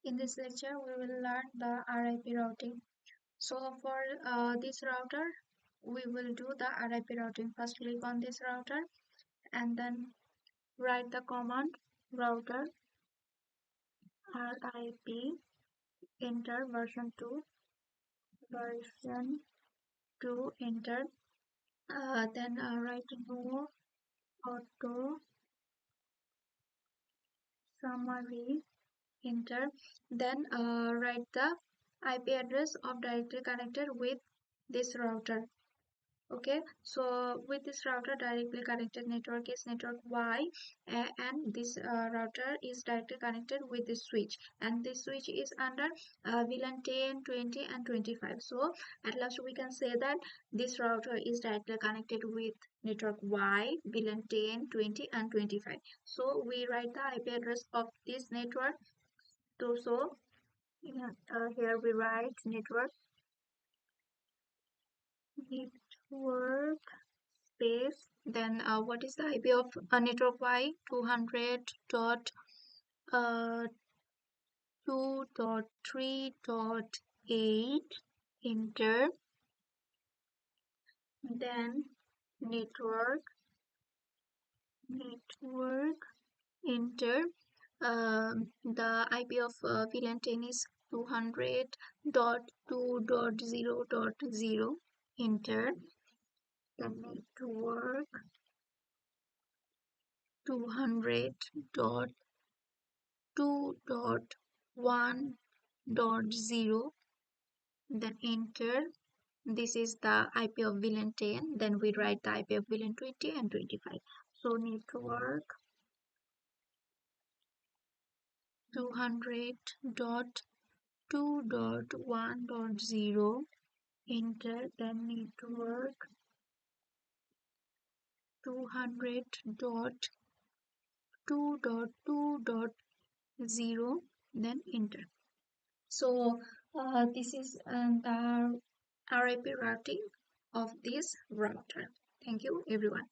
In this lecture, we will learn the RIP routing. So for this router, we will do the RIP routing. First, click on this router and then write the command router RIP, enter version 2, enter. Then write no auto summary, enter. Then write the IP address of directly connected with this router. Okay, so with this router directly connected network is network Y, and this router is directly connected with the switch, and this switch is under VLAN 10, 20 and 25. So at last we can say that this router is directly connected with network Y, VLAN 10, 20 and 25. So we write the IP address of this network. So yeah, here we write network space. Then what is the IP of network Y? 200 dot 2.3.8, enter. Then network, enter. The IP of VLAN 10 is 200.2.0.0, enter. The network 200.2.1.0, then enter. This is the IP of VLAN 10. Then we write the IP of VLAN 20 and 25. So network 200.2.1.0, enter. Then network 200.2.2.0, then enter. So this is the RIP routing of this router. Thank you everyone.